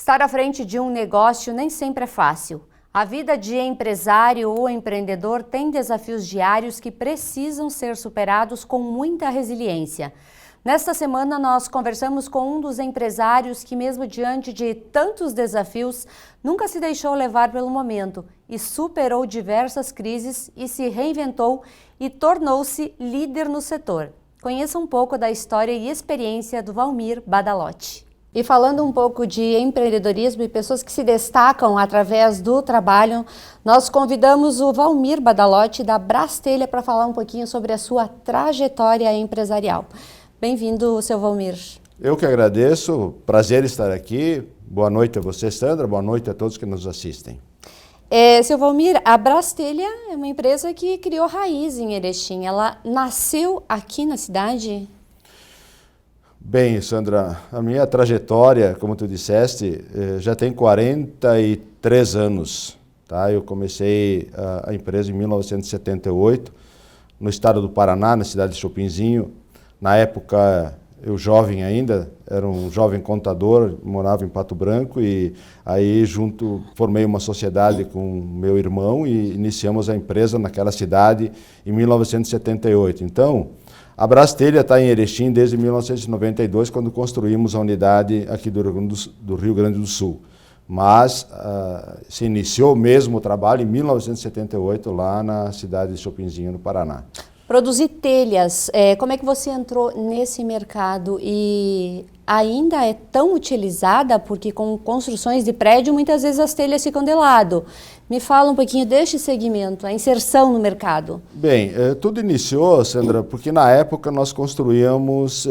Estar à frente de um negócio nem sempre é fácil. A vida de empresário ou empreendedor tem desafios diários que precisam ser superados com muita resiliência. Nesta semana, nós conversamos com um dos empresários que, mesmo diante de tantos desafios, nunca se deixou levar pelo momento e superou diversas crises e se reinventou e tornou-se líder no setor. Conheça um pouco da história e experiência do Valmir Badalotti. E falando um pouco de empreendedorismo e pessoas que se destacam através do trabalho, nós convidamos o Valmir Badalotti da Brastelha para falar um pouquinho sobre a sua trajetória empresarial. Bem-vindo, seu Valmir. Eu que agradeço, prazer estar aqui. Boa noite a você, Sandra, boa noite a todos que nos assistem. Seu Valmir, a Brastelha é uma empresa que criou raiz em Erechim. Ela nasceu aqui na cidade? Bem, Sandra, a minha trajetória, como tu disseste, já tem 43 anos. Tá? Eu comecei a empresa em 1978, no estado do Paraná, na cidade de Chopinzinho. Na época, eu jovem ainda, era um jovem contador, morava em Pato Branco e aí formei uma sociedade com meu irmão e iniciamos a empresa naquela cidade em 1978. Então, a Brastelha está em Erechim desde 1992, quando construímos a unidade aqui do Rio Grande do Sul. Mas se iniciou mesmo o trabalho em 1978 lá na cidade de Chopinzinho, no Paraná. Produzir telhas, como é que você entrou nesse mercado e ainda é tão utilizada? Porque com construções de prédio, muitas vezes as telhas ficam de lado. Me fala um pouquinho deste segmento, a inserção no mercado. Bem, tudo iniciou, Sandra, porque na época nós construíamos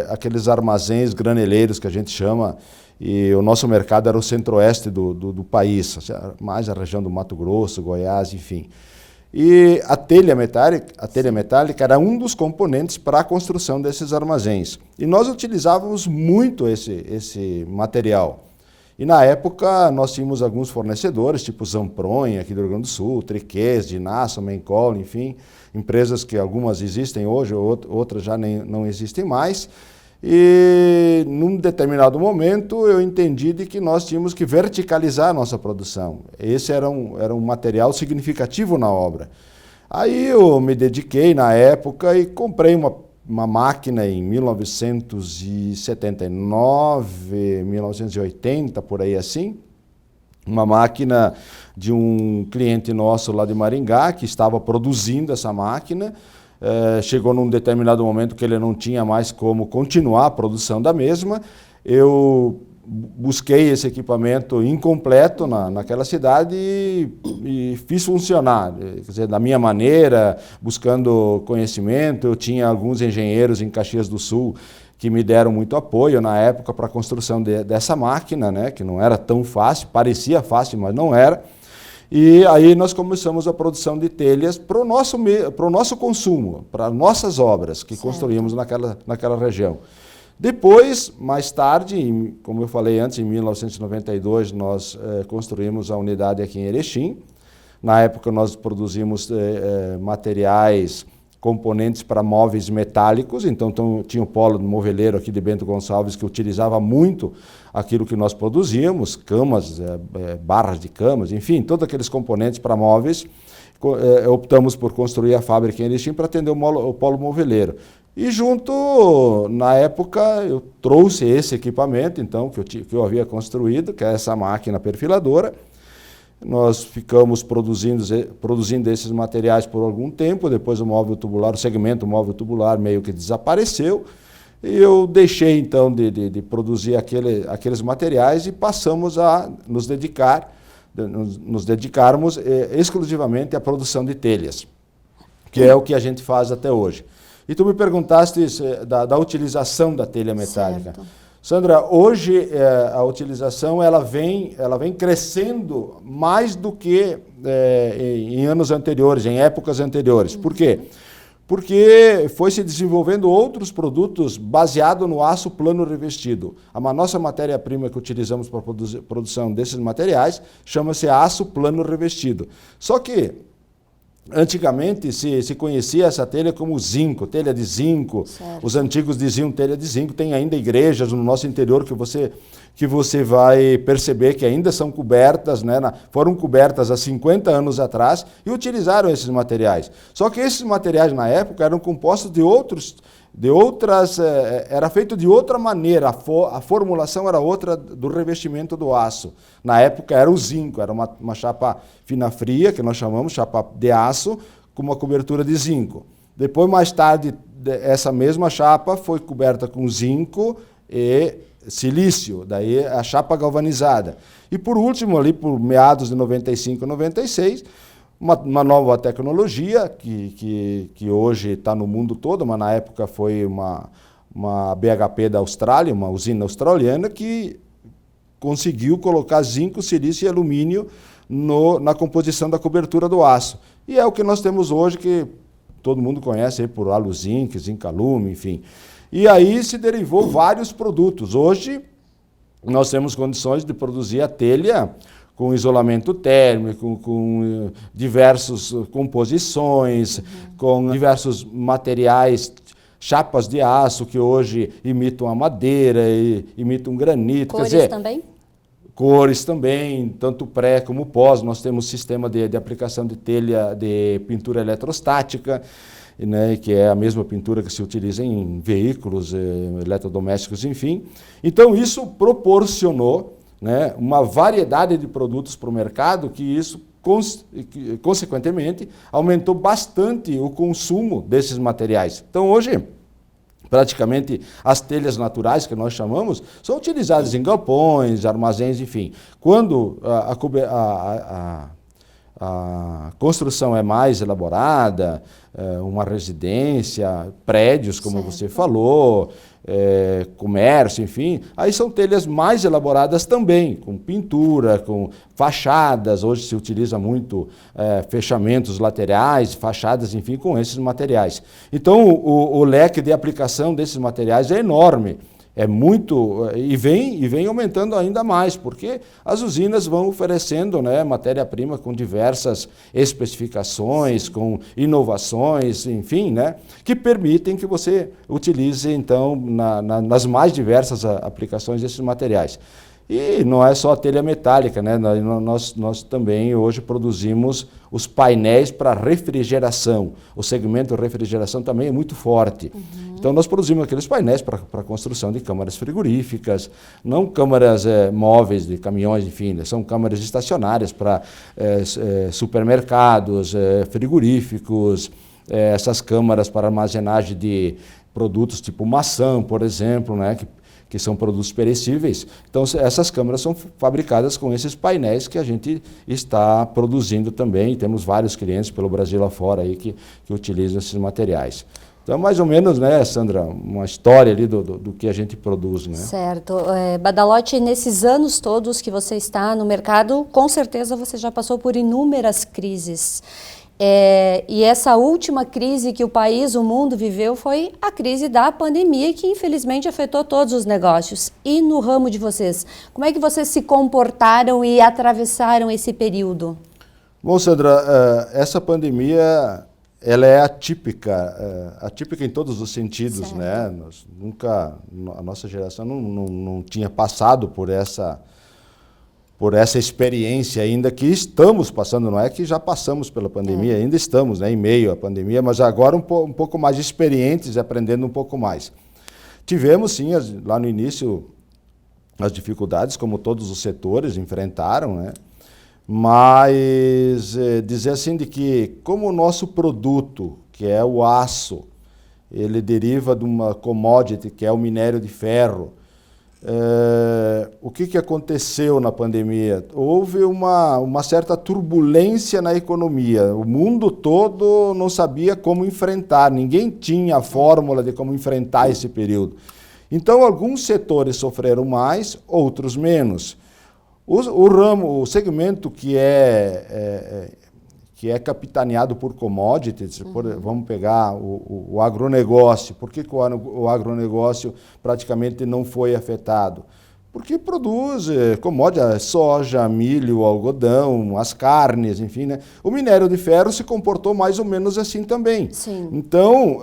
aqueles armazéns graneleiros que a gente chama, e o nosso mercado era o centro-oeste do país, mais a região do Mato Grosso, Goiás, enfim. E a telha metálica era um dos componentes para a construção desses armazéns. E nós utilizávamos muito esse material. E na época nós tínhamos alguns fornecedores, tipo Zampronha, aqui do Rio Grande do Sul, Triquês, Dinasso, Mencol, enfim, empresas que algumas existem hoje, outras já não existem mais. E num determinado momento eu entendi de que nós tínhamos que verticalizar a nossa produção. Esse era um material significativo na obra. Aí eu me dediquei na época e comprei uma máquina em 1979, 1980, por aí assim. Uma máquina de um cliente nosso lá de Maringá que estava produzindo essa máquina. Chegou num determinado momento que ele não tinha mais como continuar a produção da mesma. Eu busquei esse equipamento incompleto naquela cidade e fiz funcionar, quer dizer, da minha maneira, buscando conhecimento. Eu tinha alguns engenheiros em Caxias do Sul que me deram muito apoio na época para a construção dessa máquina, né, que não era tão fácil, parecia fácil, mas não era. E aí nós começamos a produção de telhas para o nosso consumo, para nossas obras que construímos naquela região. Depois, mais tarde, como eu falei antes, em 1992, nós construímos a unidade aqui em Erechim. Na época nós produzimos materiais, componentes para móveis metálicos, então tinha o polo moveleiro aqui de Bento Gonçalves que utilizava muito aquilo que nós produzíamos, camas, barras de camas, enfim, todos aqueles componentes para móveis. Optamos por construir a fábrica em Erechim para atender o polo moveleiro. E junto, na época, eu trouxe esse equipamento, então, que eu havia construído, que é essa máquina perfiladora. Nós ficamos produzindo esses materiais por algum tempo, depois o segmento móvel tubular meio que desapareceu, e eu deixei então de produzir aqueles materiais e passamos a nos dedicarmos exclusivamente à produção de telhas, que é o que a gente faz até hoje. E tu me perguntaste da utilização da telha metálica. Certo. Sandra, hoje a utilização ela vem crescendo mais do que em anos anteriores, em épocas anteriores. Por quê? Porque foi se desenvolvendo outros produtos baseados no aço plano revestido. A nossa matéria-prima que utilizamos para a produção desses materiais chama-se aço plano revestido. Só que Antigamente se conhecia essa telha como zinco, telha de zinco. Certo. Os antigos diziam telha de zinco. Tem ainda igrejas no nosso interior que você vai perceber que ainda são cobertas, né, foram cobertas há 50 anos atrás e utilizaram esses materiais. Só que esses materiais na época eram compostos era feito de outra maneira, a formulação era outra do revestimento do aço. Na época era o zinco, era uma chapa fina fria, que nós chamamos chapa de aço, com uma cobertura de zinco. Depois, mais tarde, essa mesma chapa foi coberta com zinco e silício, daí a chapa galvanizada. E por último, ali por meados de 95 e 96, uma nova tecnologia que hoje está no mundo todo, mas na época foi uma BHP da Austrália, uma usina australiana, que conseguiu colocar zinco, silício e alumínio na composição da cobertura do aço. E é o que nós temos hoje, que todo mundo conhece aí por Aluzinc, Zincalume, enfim. E aí se derivou vários produtos. Hoje nós temos condições de produzir a telha com isolamento térmico, com diversas composições, com diversos materiais, chapas de aço que hoje imitam a madeira, imitam granito. Cores quer dizer, também? Cores também, tanto pré como pós. Nós temos sistema de aplicação de telha de pintura eletrostática, né, que é a mesma pintura que se utiliza em veículos, eletrodomésticos, enfim. Então isso proporcionou, né, uma variedade de produtos para o mercado, que isso, consequentemente, aumentou bastante o consumo desses materiais. Então, hoje, praticamente, as telhas naturais, que nós chamamos, são utilizadas em galpões, armazéns, enfim. Quando a construção é mais elaborada, uma residência, prédios, como certo. Você falou, comércio, enfim, aí são telhas mais elaboradas também, com pintura, com fachadas. Hoje se utiliza muito fechamentos laterais, fachadas, enfim, com esses materiais. Então o leque de aplicação desses materiais é enorme. É muito, e vem aumentando ainda mais, porque as usinas vão oferecendo, né, matéria-prima com diversas especificações, com inovações, enfim, né, que permitem que você utilize, então, nas mais diversas aplicações desses materiais. E não é só a telha metálica, né? Nós também hoje produzimos os painéis para refrigeração. O segmento de refrigeração também é muito forte. Então nós produzimos aqueles painéis para a construção de câmaras frigoríficas, não câmaras móveis de caminhões, enfim, são câmaras estacionárias para supermercados, frigoríficos, essas câmaras para armazenagem de produtos tipo maçã, por exemplo, né? Que são produtos perecíveis. Então, essas câmaras são fabricadas com esses painéis que a gente está produzindo também. Temos vários clientes pelo Brasil afora aí que utilizam esses materiais. Então, mais ou menos, né, Sandra, uma história ali do que a gente produz, né? Certo. Badalotti, nesses anos todos que você está no mercado, com certeza você já passou por inúmeras crises. E essa última crise que o país, o mundo viveu foi a crise da pandemia, que infelizmente afetou todos os negócios. E no ramo de vocês, como é que vocês se comportaram e atravessaram esse período? Bom, Sandra, essa pandemia, ela é atípica em todos os sentidos, certo. Né? A nossa geração não tinha passado por essa experiência ainda que estamos passando, não é que já passamos pela pandemia, ainda estamos, né, em meio à pandemia, mas agora um pouco mais experientes, aprendendo um pouco mais. Tivemos, sim, lá no início, as dificuldades, como todos os setores enfrentaram, né, mas dizer assim de que como o nosso produto, que é o aço, ele deriva de uma commodity, que é o minério de ferro. O que aconteceu na pandemia? Houve uma certa turbulência na economia. O mundo todo não sabia como enfrentar, ninguém tinha a fórmula de como enfrentar esse período. Então, alguns setores sofreram mais, outros menos. O segmento que é capitaneado por commodities, vamos pegar o agronegócio. Por que o agronegócio praticamente não foi afetado? porque produz commodities, soja, milho, algodão, as carnes, enfim, né? O minério de ferro se comportou mais ou menos assim também. Sim. Então,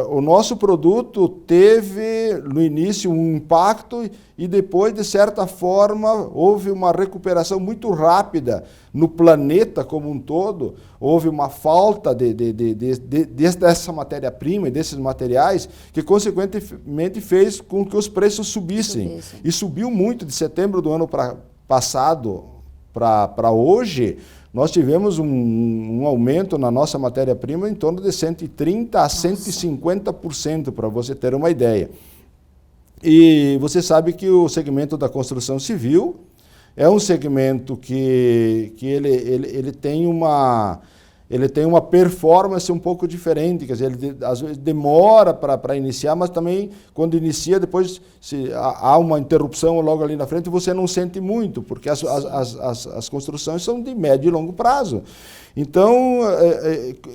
o nosso produto teve, no início, um impacto e depois, de certa forma, houve uma recuperação muito rápida no planeta como um todo. Houve uma falta dessa matéria-prima e desses materiais que, consequentemente, fez com que os preços subissem. E subiu muito de setembro do ano passado para hoje. Nós tivemos um aumento na nossa matéria-prima em torno de 130% a 150%, para você ter uma ideia. E você sabe que o segmento da construção civil é um segmento que ele tem uma performance um pouco diferente, quer dizer, ele às vezes demora para iniciar, mas também quando inicia, depois há uma interrupção logo ali na frente, você não sente muito, porque as construções são de médio e longo prazo. Então,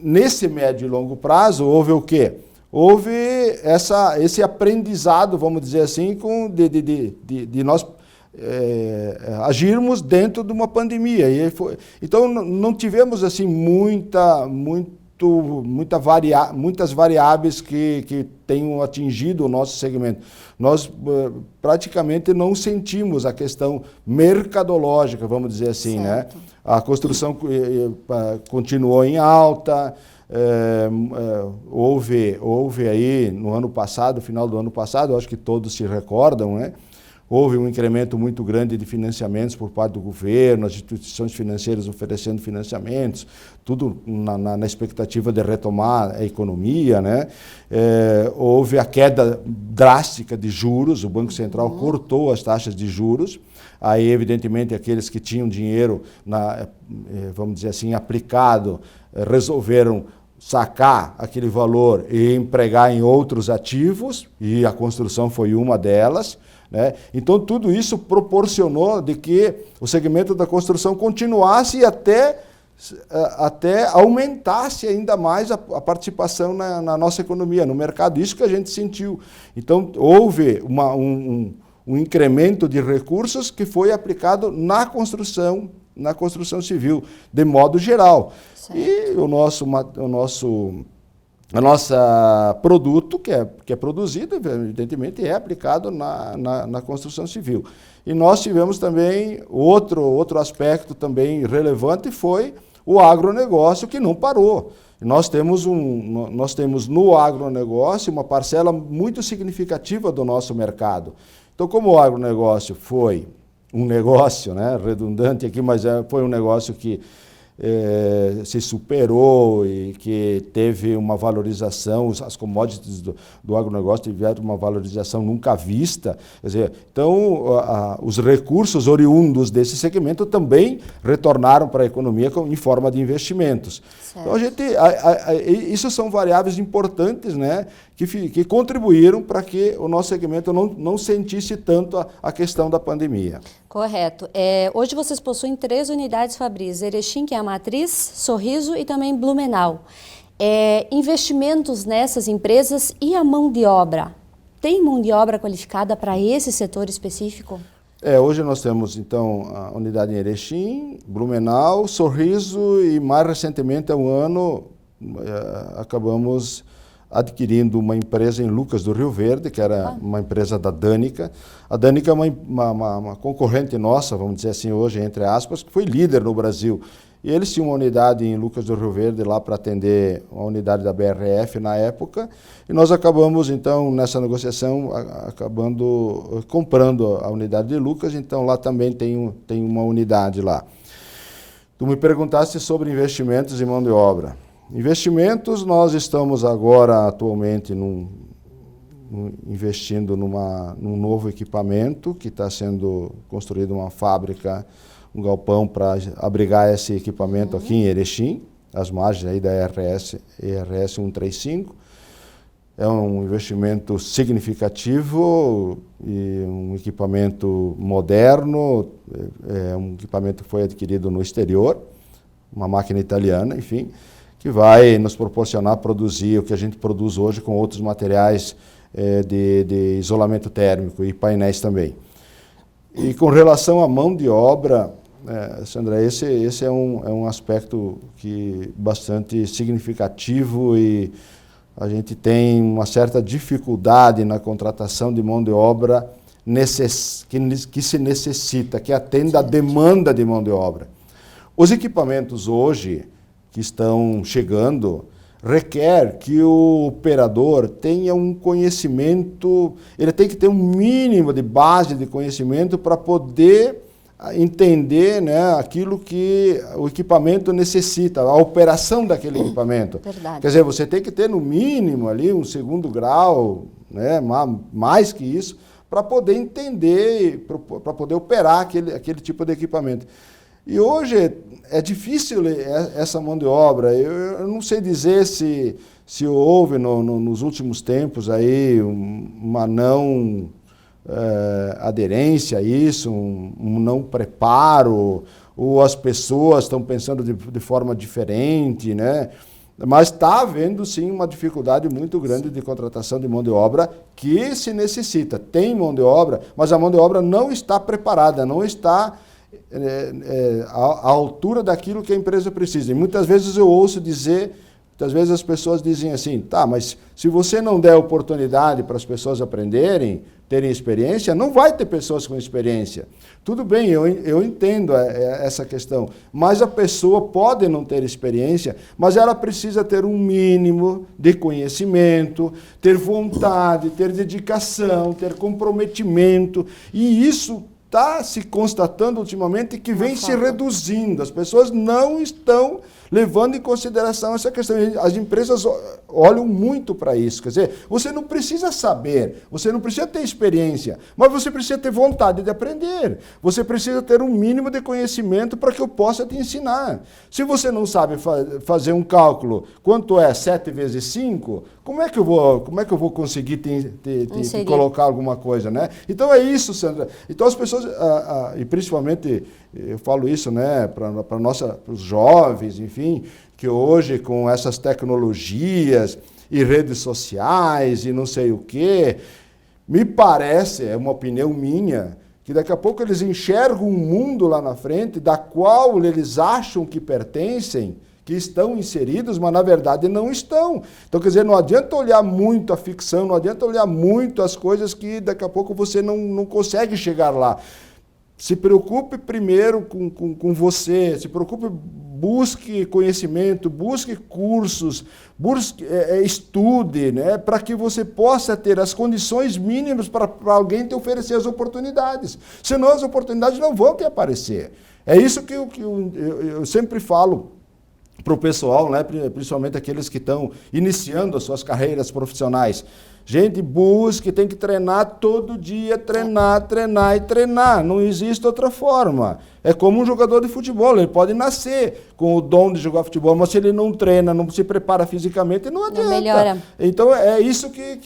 nesse médio e longo prazo, houve o quê? Houve esse aprendizado, vamos dizer assim, de nós agirmos dentro de uma pandemia. Então, não tivemos assim muitas variáveis que tenham atingido o nosso segmento. Nós praticamente não sentimos a questão mercadológica, vamos dizer assim, né? A construção continuou em alta. Houve aí no ano passado, final do ano passado, acho que todos se recordam, né? Houve um incremento muito grande de financiamentos por parte do governo, as instituições financeiras oferecendo financiamentos, tudo na expectativa de retomar a economia, né? Houve a queda drástica de juros, o Banco Central cortou as taxas de juros. Aí, evidentemente, aqueles que tinham dinheiro, vamos dizer assim, aplicado, resolveram sacar aquele valor e empregar em outros ativos, e a construção foi uma delas, né? Então, tudo isso proporcionou de que o segmento da construção continuasse e até aumentasse ainda mais a participação na nossa economia, no mercado. Isso que a gente sentiu. Então, houve um incremento de recursos que foi aplicado na construção civil, de modo geral. Certo. E o nosso produto, que é produzido, evidentemente, é aplicado na construção civil. E nós tivemos também outro aspecto também relevante, foi o agronegócio, que não parou. Nós temos no agronegócio uma parcela muito significativa do nosso mercado. Então, como o agronegócio foi um negócio, né, redundante aqui, mas foi um negócio que se superou e que teve uma valorização, as commodities do agronegócio tiveram uma valorização nunca vista. Quer dizer, então, os recursos oriundos desse segmento também retornaram para a economia em forma de investimentos. Certo. Então, isso são variáveis importantes, né, que contribuíram para que o nosso segmento não sentisse tanto a questão da pandemia. Correto. Hoje vocês possuem 3 unidades fabris, Erechim, que é a matriz, Sorriso e também Blumenau. Investimentos nessas empresas e a mão de obra? Tem mão de obra qualificada para esse setor específico? Hoje nós temos, então, a unidade em Erechim, Blumenau, Sorriso e, mais recentemente, há um ano, acabamos adquirindo uma empresa em Lucas do Rio Verde, que era uma empresa da Dânica. A Dânica é uma concorrente nossa, vamos dizer assim hoje, entre aspas, que foi líder no Brasil. E eles tinham uma unidade em Lucas do Rio Verde lá para atender a unidade da BRF na época. E nós acabamos, então, nessa negociação, comprando a unidade de Lucas. Então, lá também tem uma unidade lá. Tu me perguntaste sobre investimentos e mão de obra. Investimentos, nós estamos agora, atualmente, investindo num novo equipamento, que está sendo construído uma fábrica, um galpão para abrigar esse equipamento aqui em Erechim, às margens aí da ERS 135. É um investimento significativo e um equipamento moderno, um equipamento que foi adquirido no exterior, uma máquina italiana, enfim, que vai nos proporcionar produzir o que a gente produz hoje com outros materiais de isolamento térmico e painéis também. E com relação à mão de obra, Sandra, esse é um aspecto bastante significativo e a gente tem uma certa dificuldade na contratação de mão de obra que se necessita, que atenda à demanda de mão de obra. Os equipamentos hoje que estão chegando requer que o operador tenha um conhecimento, ele tem que ter um mínimo de base de conhecimento para poder entender, né, aquilo que o equipamento necessita, a operação daquele equipamento. Verdade. Quer dizer, você tem que ter no mínimo ali um segundo grau, né, mais que isso, para poder entender, para poder operar aquele tipo de equipamento. E hoje é difícil essa mão de obra. Eu não sei dizer se houve nos últimos tempos aí uma não aderência a isso, um não preparo, ou as pessoas estão pensando de forma diferente, né? Mas está havendo sim uma dificuldade muito grande de contratação de mão de obra que se necessita. Tem mão de obra, mas a mão de obra não está preparada, não está à altura daquilo que a empresa precisa. E muitas vezes eu ouço dizer, muitas vezes as pessoas dizem assim, tá, mas se você não der oportunidade para as pessoas aprenderem, terem experiência, não vai ter pessoas com experiência. Tudo bem, eu entendo essa questão, mas a pessoa pode não ter experiência, mas ela precisa ter um mínimo de conhecimento, ter vontade, ter dedicação, ter comprometimento, e isso está se constatando ultimamente que vem se reduzindo. As pessoas não estão levando em consideração essa questão. As empresas olham muito para isso. Quer dizer, você não precisa saber, você não precisa ter experiência, mas você precisa ter vontade de aprender. Você precisa ter um mínimo de conhecimento para que eu possa te ensinar. Se você não sabe fazer um cálculo, quanto é 7 vezes 5, como é que eu vou conseguir te colocar alguma coisa, né? Então é isso, Sandra. Então as pessoas, e principalmente eu falo isso, né, para os jovens, enfim, que hoje com essas tecnologias e redes sociais e não sei o quê, me parece, é uma opinião minha, que daqui a pouco eles enxergam um mundo lá na frente da qual eles acham que pertencem, que estão inseridos, mas na verdade não estão. Então, quer dizer, não adianta olhar muito a ficção, não adianta olhar muito as coisas que daqui a pouco você não consegue chegar lá. Se preocupe primeiro com você, se preocupe, busque conhecimento, busque cursos, estude, né, para que você possa ter as condições mínimas para alguém te oferecer as oportunidades. Senão as oportunidades não vão te aparecer. É isso que eu sempre falo para o pessoal, né, principalmente aqueles que estão iniciando as suas carreiras profissionais. Gente, busque, tem que treinar todo dia, treinar e treinar. Não existe outra forma. É como um jogador de futebol, ele pode nascer com o dom de jogar futebol, mas se ele não treina, não se prepara fisicamente, não adianta. Não melhora. Então é isso que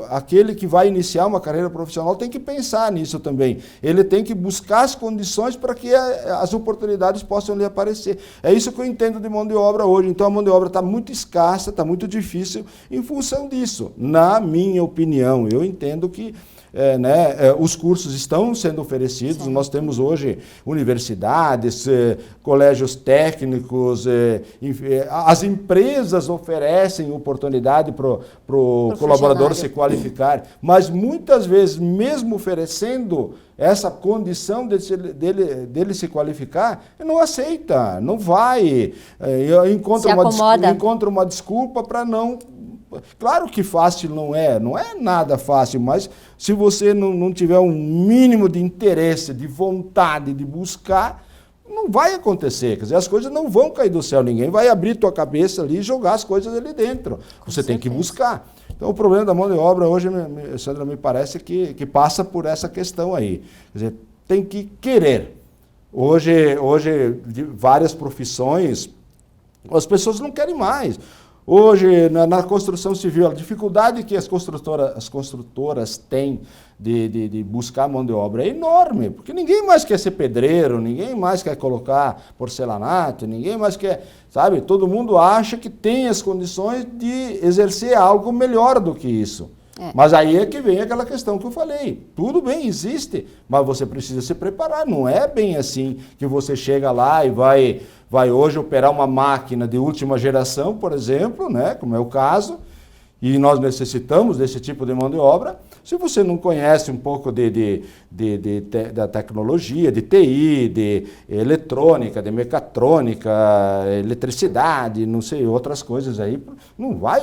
aquele que vai iniciar uma carreira profissional tem que pensar nisso também. Ele tem que buscar as condições para que as oportunidades possam lhe aparecer. É isso que eu entendo de mão de obra hoje. Então a mão de obra está muito escassa, está muito difícil em função disso. Na minha opinião, eu entendo que os cursos estão sendo oferecidos. Sim. Nós temos hoje universidades, colégios técnicos, as empresas oferecem oportunidade para o colaborador se qualificar, mas muitas vezes, mesmo oferecendo essa condição dele se qualificar, ele não aceita, não vai, encontra uma desculpa para não. Claro que fácil não é nada fácil, mas se você não tiver um mínimo de interesse, de vontade de buscar, não vai acontecer. Quer dizer, as coisas não vão cair do céu, ninguém vai abrir tua cabeça ali e jogar as coisas ali dentro. Você tem que buscar. Então o problema da mão de obra hoje, Sandra, me parece que passa por essa questão aí. Quer dizer, tem que querer. Hoje de várias profissões, as pessoas não querem mais. Hoje, na construção civil, a dificuldade que as construtoras têm de buscar mão de obra é enorme, porque ninguém mais quer ser pedreiro, ninguém mais quer colocar porcelanato, ninguém mais quer, sabe? Todo mundo acha que tem as condições de exercer algo melhor do que isso. Mas aí é que vem aquela questão que eu falei. Tudo bem, existe, mas você precisa se preparar. Não é bem assim que você chega lá e vai hoje operar uma máquina de última geração, por exemplo, né, como é o caso, e nós necessitamos desse tipo de mão de obra. Se você não conhece um pouco da tecnologia, de TI, de eletrônica, de mecatrônica, eletricidade, não sei, outras coisas aí, tu não vai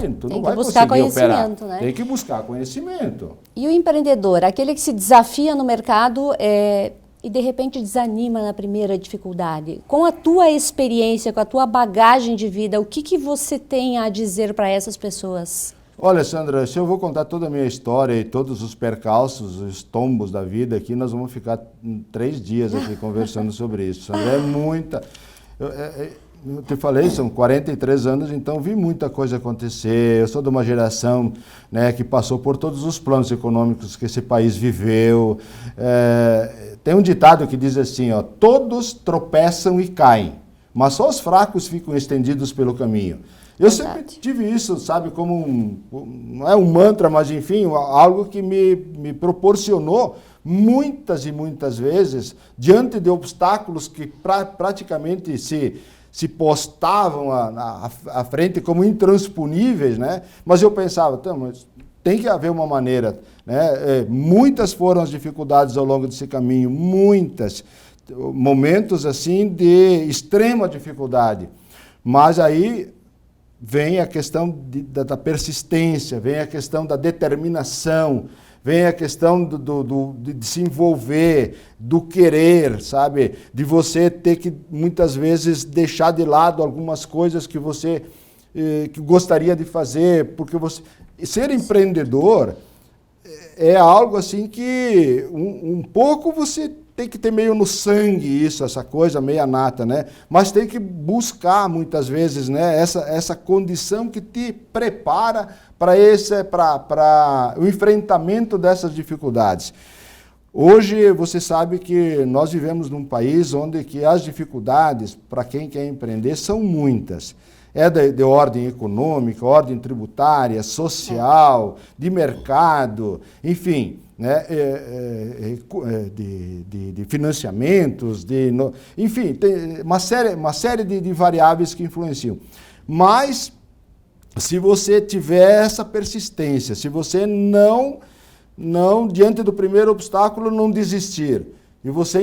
conseguir operar. Né? Tem que buscar conhecimento. E o empreendedor, aquele que se desafia no mercado e de repente desanima na primeira dificuldade. Com a tua experiência, com a tua bagagem de vida, o que você tem a dizer para essas pessoas? Olha, Sandra, se eu vou contar toda a minha história e todos os percalços, os tombos da vida aqui, nós vamos ficar 3 dias aqui conversando sobre isso. Sandra, é muita... Eu te falei, são 43 anos, então vi muita coisa acontecer. Eu sou de uma geração, né, que passou por todos os planos econômicos que esse país viveu. Tem um ditado que diz assim, ó, todos tropeçam e caem, mas só os fracos ficam estendidos pelo caminho. Eu sempre tive isso, sabe, como não é um mantra, mas enfim, algo que me proporcionou muitas e muitas vezes, diante de obstáculos que praticamente se postavam à frente como intransponíveis, né? Mas eu pensava, mas tem que haver uma maneira, né? Muitas foram as dificuldades ao longo desse caminho, muitas, momentos assim de extrema dificuldade, mas aí vem a questão da persistência, vem a questão da determinação, vem a questão de se envolver, do querer, sabe? De você ter que, muitas vezes, deixar de lado algumas coisas que você que gostaria de fazer, porque ser empreendedor é algo assim que um pouco você tem que ter meio no sangue isso, essa coisa meia nata, né? Mas tem que buscar muitas vezes, né, essa condição que te prepara para o enfrentamento dessas dificuldades. Hoje você sabe que nós vivemos num país onde que as dificuldades para quem quer empreender são muitas. É de ordem econômica, ordem tributária, social, de mercado, enfim, né, de financiamentos, enfim, tem uma série de variáveis que influenciam. Mas, se você tiver essa persistência, se você não diante do primeiro obstáculo, não desistir, e você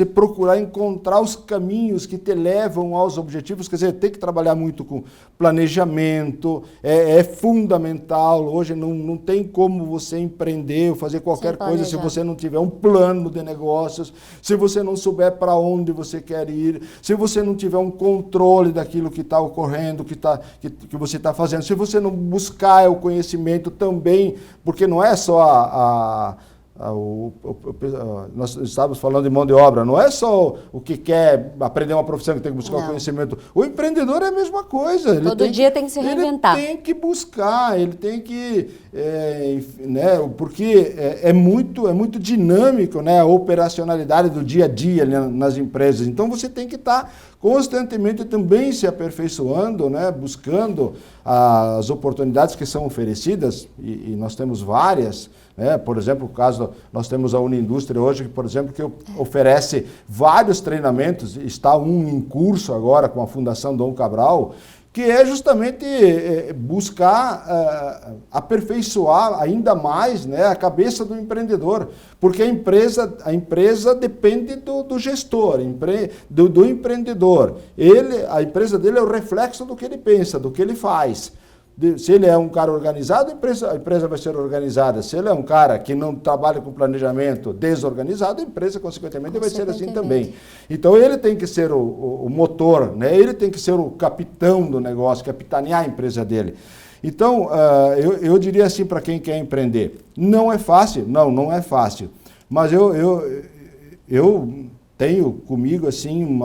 procurar encontrar os caminhos que te levam aos objetivos, quer dizer, tem que trabalhar muito com planejamento, é fundamental. Hoje não tem como você empreender ou fazer qualquer coisa se você não tiver um plano de negócios, se você não souber para onde você quer ir, se você não tiver um controle daquilo que está ocorrendo, que você está fazendo, se você não buscar o conhecimento também, porque não é só nós estávamos falando de mão de obra, não é só o que quer aprender uma profissão que tem que buscar o conhecimento. O empreendedor é a mesma coisa. Todo dia tem que se reinventar. Ele tem que buscar, ele tem que... né, porque é muito dinâmico, né, a operacionalidade do dia a dia, né, nas empresas. Então você tem que estar constantemente também se aperfeiçoando, né, buscando as oportunidades que são oferecidas, e nós temos várias. Por exemplo, nós temos a Unindústria hoje, por exemplo, que oferece vários treinamentos, está um em curso agora com a Fundação Dom Cabral, que é justamente buscar aperfeiçoar ainda mais, né, a cabeça do empreendedor, porque a empresa depende do gestor, do empreendedor. A empresa dele é o reflexo do que ele pensa, do que ele faz. Se ele é um cara organizado, a empresa vai ser organizada. Se ele é um cara que não trabalha com planejamento desorganizado, a empresa, consequentemente, vai ser assim também. Então, ele tem que ser o motor, né? Ele tem que ser o capitão do negócio, capitanear a empresa dele. Então, eu diria assim para quem quer empreender, não é fácil, não é fácil, mas eu tenho comigo assim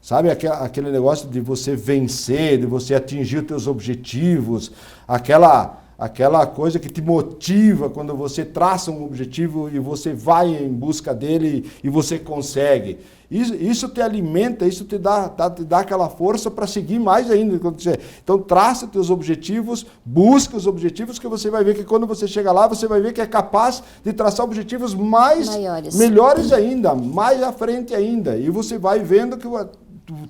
sabe, aquele negócio de você vencer, de você atingir os teus objetivos, aquela aquela coisa que te motiva quando você traça um objetivo e você vai em busca dele e você consegue. Isso te alimenta, isso te dá aquela força para seguir mais ainda. Então traça teus objetivos, busca os objetivos, que você vai ver que quando você chega lá, você vai ver que é capaz de traçar objetivos melhores ainda, mais à frente ainda. E você vai vendo que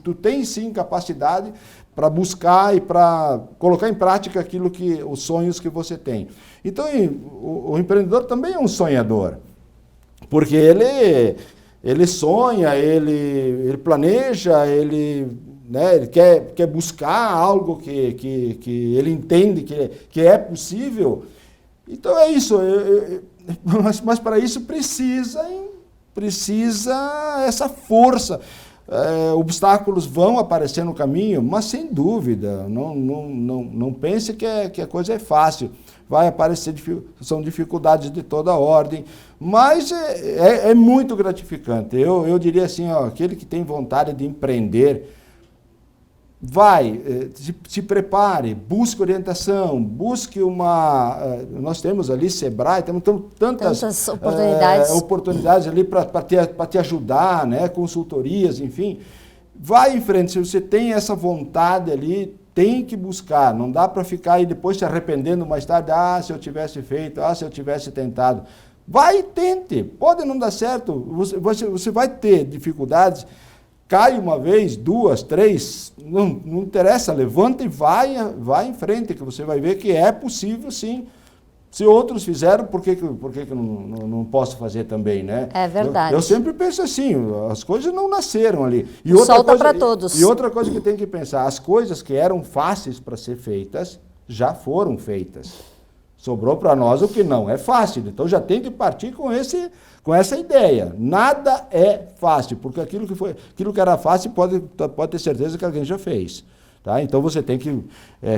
tu tem sim capacidade para buscar e para colocar em prática os sonhos que você tem. Então o empreendedor também é um sonhador, porque ele sonha, ele planeja, né, ele quer buscar algo que ele entende que é possível. Então é isso, mas para isso precisa essa força. Obstáculos vão aparecer no caminho, mas sem dúvida, não pense que a coisa é fácil. Vai aparecer, são dificuldades de toda ordem, mas é muito gratificante. Eu diria assim, aquele que tem vontade de empreender, se prepare, busque orientação, busque nós temos ali Sebrae, temos tantas oportunidades ali para te ajudar, né, consultorias, enfim. Vai em frente, se você tem essa vontade ali, tem que buscar, não dá para ficar aí depois se arrependendo mais tarde, se eu tivesse feito, se eu tivesse tentado. Vai e tente, pode não dar certo, você vai ter dificuldades, cai uma vez, duas, três, não interessa, levanta e vai em frente, que você vai ver que é possível sim. Se outros fizeram, por que não posso fazer também, né? É verdade. Eu sempre penso assim, as coisas não nasceram ali. O sol está para todos. E outra coisa que tem que pensar, as coisas que eram fáceis para ser feitas, já foram feitas. Sobrou para nós o que não é fácil. Então já tem que partir com essa ideia. Nada é fácil, porque aquilo que era fácil pode ter certeza que alguém já fez. Tá? Então você tem que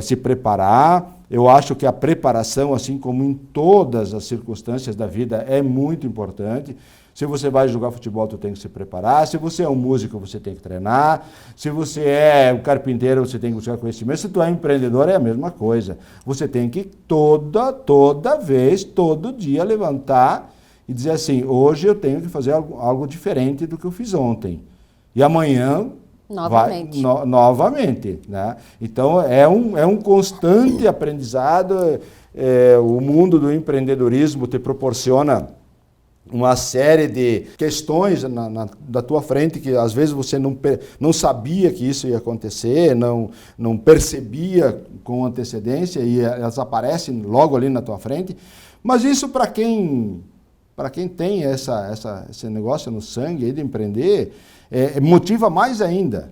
se preparar. Eu acho que a preparação, assim como em todas as circunstâncias da vida, é muito importante. Se você vai jogar futebol, tu tem que se preparar. Se você é um músico, você tem que treinar. Se você é um carpinteiro, você tem que buscar conhecimento. Se tu é empreendedor, é a mesma coisa. Você tem que toda vez, todo dia levantar e dizer assim, hoje eu tenho que fazer algo diferente do que eu fiz ontem. E amanhã novamente, né? Então é um constante aprendizado. O mundo do empreendedorismo te proporciona uma série de questões da tua frente que às vezes você não sabia que isso ia acontecer, não percebia com antecedência e elas aparecem logo ali na tua frente. Mas isso para quem tem esse negócio no sangue aí de empreender, motiva mais ainda.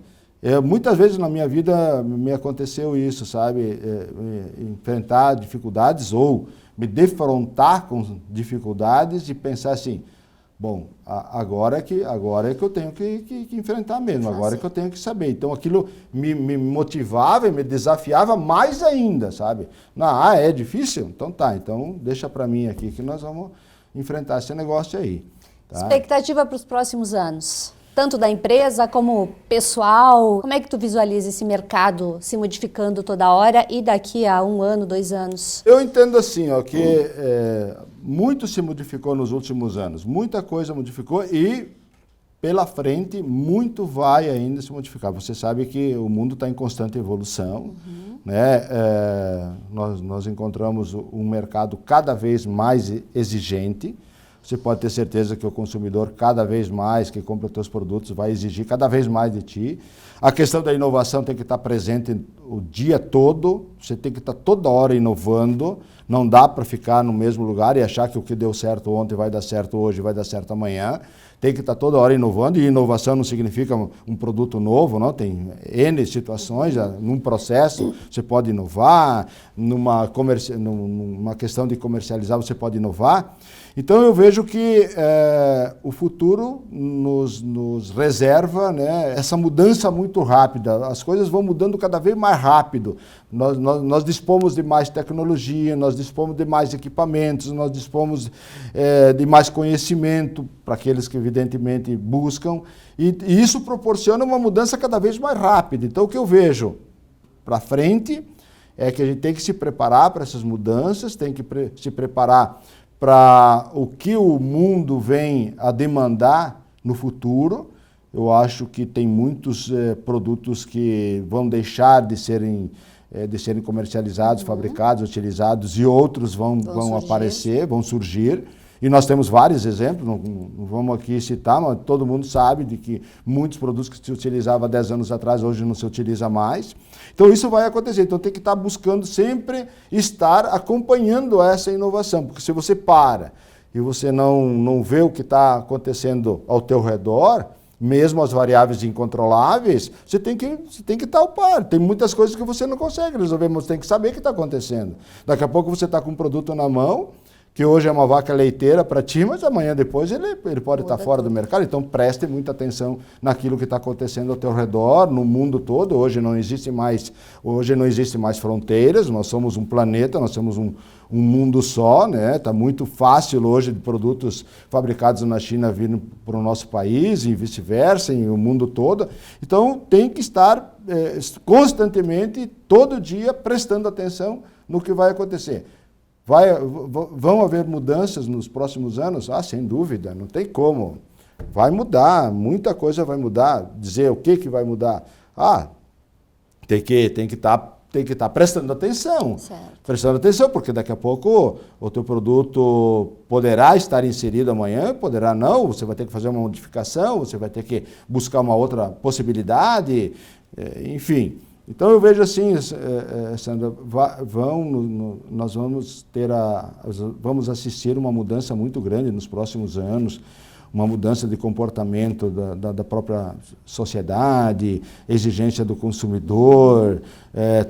Muitas vezes na minha vida me aconteceu isso, sabe? Enfrentar dificuldades ou me defrontar com dificuldades e pensar assim, bom, agora é que eu tenho que enfrentar mesmo, agora é que eu tenho que saber. Então aquilo me motivava e me desafiava mais ainda, sabe? É difícil? Então tá, então deixa para mim aqui que nós vamos enfrentar esse negócio aí. Tá? Expectativa para os próximos anos? Tanto da empresa como pessoal, como é que tu visualiza esse mercado se modificando toda hora e daqui a 1 ano, 2 anos? Eu entendo assim, que muito se modificou nos últimos anos, muita coisa modificou e pela frente muito vai ainda se modificar. Você sabe que o mundo está em constante evolução, né? Nós encontramos um mercado cada vez mais exigente. Você pode ter certeza que o consumidor, cada vez mais que compra os teus produtos, vai exigir cada vez mais de ti. A questão da inovação tem que estar presente o dia todo, você tem que estar toda hora inovando, não dá para ficar no mesmo lugar e achar que o que deu certo ontem vai dar certo hoje, vai dar certo amanhã. Tem que estar toda hora inovando, e inovação não significa um produto novo, não? Tem N situações, num processo você pode inovar, numa questão de comercializar você pode inovar. Então eu vejo que o futuro nos reserva, né, essa mudança muito rápida, as coisas vão mudando cada vez mais rápido, nós dispomos de mais tecnologia, nós dispomos de mais equipamentos, nós dispomos de mais conhecimento para aqueles que evidentemente buscam, e isso proporciona uma mudança cada vez mais rápida. Então o que eu vejo para frente é que a gente tem que se preparar para essas mudanças, tem que se preparar para o que o mundo vem a demandar no futuro. Eu acho que tem muitos produtos que vão deixar de serem comercializados, fabricados, utilizados, e outros vão aparecer, vão surgir. E nós temos vários exemplos, não vamos aqui citar, mas todo mundo sabe de que muitos produtos que se utilizavam há 10 anos atrás, hoje não se utiliza mais. Então isso vai acontecer, então tem que estar buscando sempre estar acompanhando essa inovação, porque se você para e você não vê o que está acontecendo ao teu redor, mesmo as variáveis incontroláveis, você tem que estar ao par. Tem muitas coisas que você não consegue resolver, mas você tem que saber o que está acontecendo. Daqui a pouco você está com um produto na mão, que hoje é uma vaca leiteira para ti, mas amanhã depois ele pode estar fora do mercado. Então preste muita atenção naquilo que está acontecendo ao teu redor, no mundo todo. Hoje não existe mais fronteiras, nós somos um planeta, nós somos um mundo só, né? Está muito fácil hoje de produtos fabricados na China virem para o nosso país e vice-versa, e o mundo todo. Então tem que estar constantemente, todo dia, prestando atenção no que vai acontecer. Vão haver mudanças nos próximos anos? Ah, sem dúvida, não tem como. Vai mudar, muita coisa vai mudar. Dizer o que vai mudar? Ah, tem que estar prestando atenção. Certo. Prestando atenção, porque daqui a pouco o teu produto poderá estar inserido amanhã, poderá não, você vai ter que fazer uma modificação, você vai ter que buscar uma outra possibilidade, enfim. Então eu vejo assim, Sandra, nós vamos assistir uma mudança muito grande nos próximos anos, uma mudança de comportamento da própria sociedade, exigência do consumidor,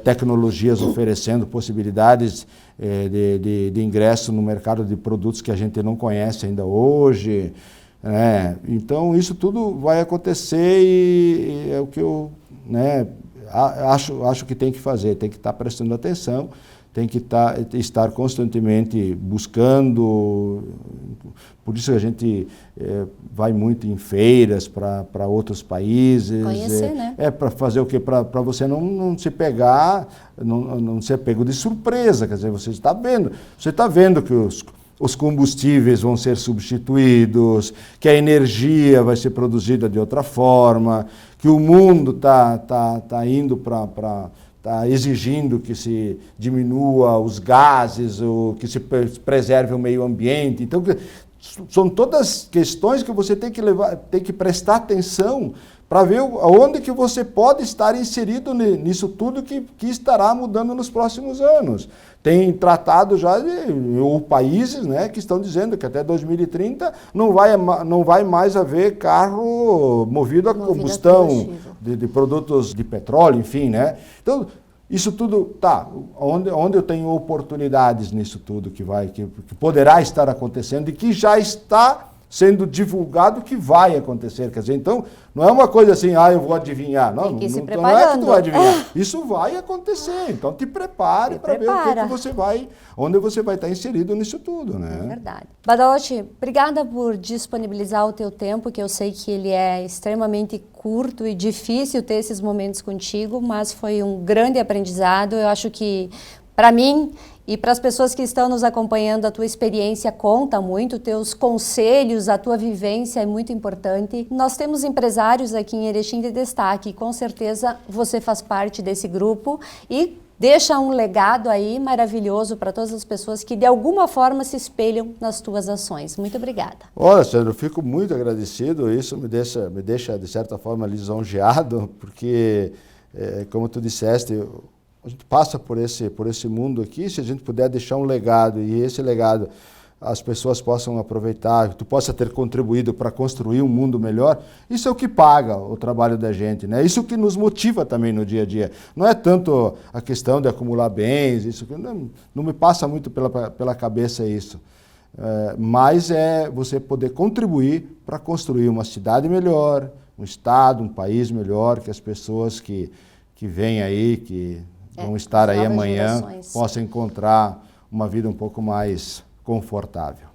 tecnologias oferecendo possibilidades de ingresso no mercado de produtos que a gente não conhece ainda hoje. Então isso tudo vai acontecer e é o que eu acho que tem que fazer, tem que estar prestando atenção, tem que estar constantemente buscando. Por isso a gente vai muito em feiras para outros países. Conhecer, né? Para fazer o quê? Para você não se pegar, não ser pego de surpresa. Quer dizer, você está vendo que os combustíveis vão ser substituídos, que a energia vai ser produzida de outra forma, que o mundo está indo está exigindo que se diminua os gases, que se preserve o meio ambiente. Então, são todas questões que você tem que prestar atenção para ver aonde que você pode estar inserido nisso tudo que estará mudando nos próximos anos. Tem tratado já ou países, né, que estão dizendo que até 2030 não vai mais haver carro movido a combustão de produtos de petróleo, enfim, né? Então, isso tudo, onde eu tenho oportunidades nisso tudo que poderá estar acontecendo e que já está sendo divulgado que vai acontecer. Quer dizer, então, não é uma coisa assim, eu vou adivinhar. Não, não é que tu vai adivinhar. Isso vai acontecer. Então, te prepare para ver onde você vai estar inserido nisso tudo, né? É verdade. Badaoshi, obrigada por disponibilizar o teu tempo, que eu sei que ele é extremamente curto e difícil ter esses momentos contigo, mas foi um grande aprendizado. Eu acho que, para mim, e para as pessoas que estão nos acompanhando, a tua experiência conta muito, teus conselhos, a tua vivência é muito importante. Nós temos empresários aqui em Erechim de destaque, com certeza você faz parte desse grupo e deixa um legado aí maravilhoso para todas as pessoas que de alguma forma se espelham nas tuas ações. Muito obrigada. Olha, Sandra, eu fico muito agradecido, isso me deixa de certa forma lisonjeado, porque, como tu disseste, a gente passa por esse mundo aqui, se a gente puder deixar um legado e esse legado as pessoas possam aproveitar, que tu possa ter contribuído para construir um mundo melhor, isso é o que paga o trabalho da gente, né? Isso que nos motiva também no dia a dia. Não é tanto a questão de acumular bens, isso não me passa muito pela cabeça isso. Mas é você poder contribuir para construir uma cidade melhor, um estado, um país melhor, que as pessoas que vêm aí, que vão estar aí amanhã, possam encontrar uma vida um pouco mais confortável.